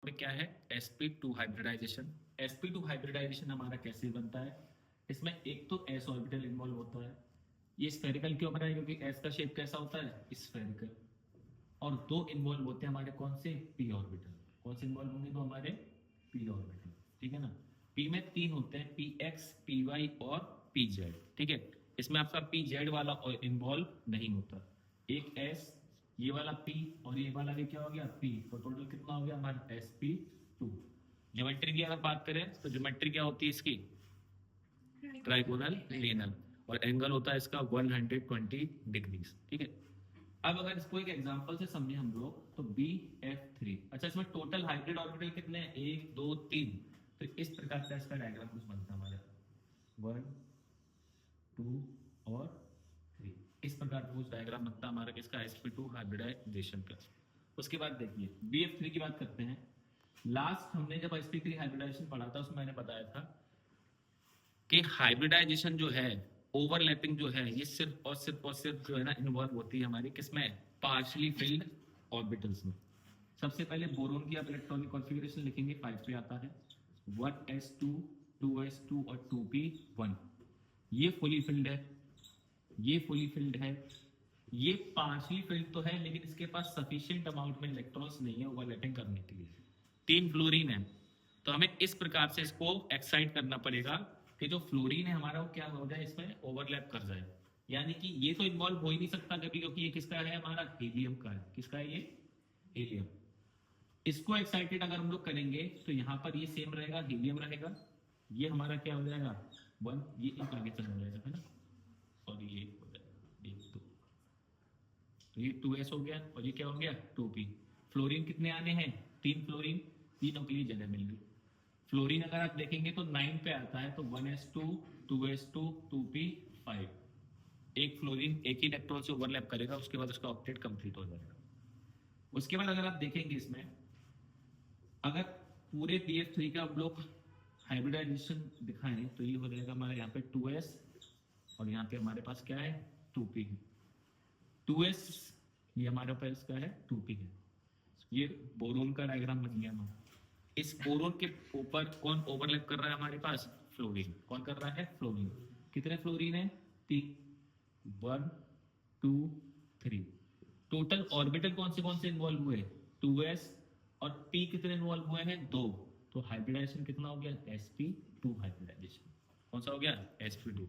में क्या है, sp2 हाइब्रिडाइजेशन। sp2 हाइब्रिडाइजेशन हमारा कैसे बनता है, इसमें एक तो s ऑर्बिटल इन्वॉल्व होता है। ये स्फेरिकल क्यों बना है, क्योंकि s का शेप कैसा होता है, स्फेरिकल। और दो इन्वॉल्व होते हैं हमारे कौन से, p ऑर्बिटल। कौन से इन्वॉल्व होंगे, तो हमारे p ऑर्बिटल, ठीक है ना। p में तीन होते हैं, px, py और pz, ठीक है। इसमें आपका pz वाला इन्वॉल्व नहीं होता। एक s, ये वाला p और ये वाला भी क्या हो गया, p, तो टोटल कितना हो गया हमारा sp2। ज्योमेट्री की अगर बात करें तो ज्योमेट्री क्या होती है इसकी, ट्राइगोनल प्लेनल, और एंगल होता है इसका 120 डिग्रीज, ठीक है। अब अगर इसको एक एग्जांपल से समझे हम लोग, तो BF3, अच्छा इसमें टोटल हाइब्रिड ऑर्बिटल कितने हैं, 1 2 3। तो इस प्रकार का इसका डायग्राम कुछ बनता है हमारा, 1 2 और 3। इस प्रकार का कुछ डायग्राम बनता है हमारा किसका, sp2 हाइब्रिडाइजेशन का। उसके बाद देखिए BF3 की बात करते हैं। लास्ट हमने जब sp3 हाइब्रिडाइजेशन पढ़ा था, उसमें मैंने बताया था कि हाइब्रिडाइजेशन जो है, ओवरलैपिंग जो है, ये सिर्फ जो है ना इन्वॉल्व होती है हमारी किसमें, पार्शियली फिल्ड ऑर्बिटल्स में। सबसे पहले बोरोन की आप इलेक्ट्रॉनिक कॉन्फ़िगरेशन लिखेंगे, 5 पे आता है, 1s2 2s2 और 2p1। ये फुली फिल्ड है, ये फुली फिल्ड है, ये पार्शियली फिल्ड तो है, लेकिन इसके पास सफिशिएंट अमाउंट में इलेक्ट्रॉन्स नहीं है ओवरलैपिंग करने के लिए। 3 फ्लोरीन है, तो हमें इस प्रकार से इसको एक्साइट करना पड़ेगा कि जो फ्लोरीन है हमारा वो क्या हो जाए, इसमें ओवरलैप कर जाए। यानी कि ये तो इन्वॉल्व हो ही नहीं सकता कभी, क्योंकि ये किसका है, हमारा हीलियम का है। किसका है ये, हीलियम। इसको एक्साइटेड अगर हम लोग करेंगे तो यहाँ पर ये सेम रहेगा, हीलियम रहेगा। ये हमारा क्या हो जाएगा, 1, ये एक आगे चला जाएगा, है ना, और ये हो जाएगा 1 2, तो ये 2s हो गया, और ये क्या हो गया 2p। फ्लोरीन कितने आने हैं, 3 फ्लोरीन, तीनों के लिए जगह मिल गई। फ्लोरीन अगर आप देखेंगे तो 9 पे आता है, तो 1s2 2s2 2p5। एक फ्लोरीन एक ही इलेक्ट्रॉन से ओवरलैप करेगा, उसके बाद उसका ऑक्टेट कंप्लीट हो जाएगा। उसके बाद अगर आप देखेंगे इसमें, अगर पूरे BF3 का हम लोग हाइब्रिडाइजेशन दिखाएं, तो ये हो जाएगा हमारे यहाँ पे 2s, और यहाँ पे हमारे पास क्या है 2p। 2s ये हमारे पास क्या है 2p है। ये बोरोन का डायग्राम बन गया हमारा। इस बोरोन के ऊपर कौन ओवरलैप कर रहा है हमारे पास, फ्लोरीन। कौन कर रहा है, फ्लोरीन। कितने फ्लोरीन है, 3, 1 2 3। टोटल ऑर्बिटल कौन से इन्वॉल्व हुए, 2s, और p कितने इन्वॉल्व हुए हैं, 2। तो हाइब्रिडाइजेशन कितना हो गया, sp2 हाइब्रिडाइजेशन। कौन सा हो गया, sp2।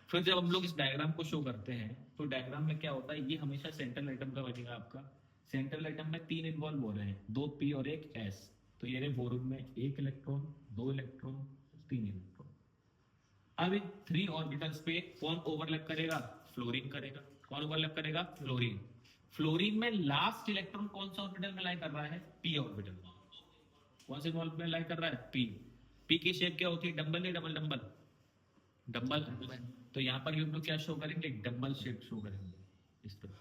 फिर जब हम लोग इस डायग्राम को शो करते हैं, तो डायग्राम में क्या होता है, ये हमेशा सेंट्रल एटम का बनेगा आपका। सेंट्रल एटम में 3 इन्वॉल्व हो रहे हैं, 2 p और एक s। तो ये रहे बोरोन में 1 इलेक्ट्रॉन, 2 इलेक्ट्रॉन, 3 इलेक्ट्रॉन। अब इन 3 ऑर्बिटल्स पे कौन ओवरलैप करेगा, फ्लोरीन करेगा। कौन ओवरलैप करेगा, फ्लोरीन। फ्लोरीन में लास्ट इलेक्ट्रॉन कौन सा ऑर्बिटल में लाई कर रहा है, p ऑर्बिटल। कौन से ऑर्बिटल में लाई कर रहा है, p। p की शेप क्या होती है, डबल या डबल डबल, डबल। तो यहाँ पर हम लोग क्या शो करेंगे, डबल शेप शो करेंगे इस तरह,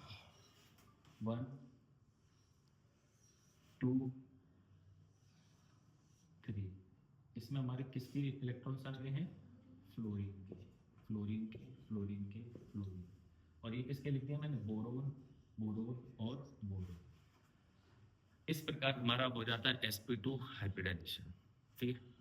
1 2 3। इसमें हमारे किसके इलेक्ट्रॉन्स आ गए हैं, फ्लोरीन के, फ्लोरीन के, फ्लोरीन के, फ्लोरीन। और ये किसके लिख दिया मैंने, बोरोन, बोरोन और बोरोन। इस प्रकार हमारा हो जाता है sp2 हाइब्रिडाइजेशन, ठीक है।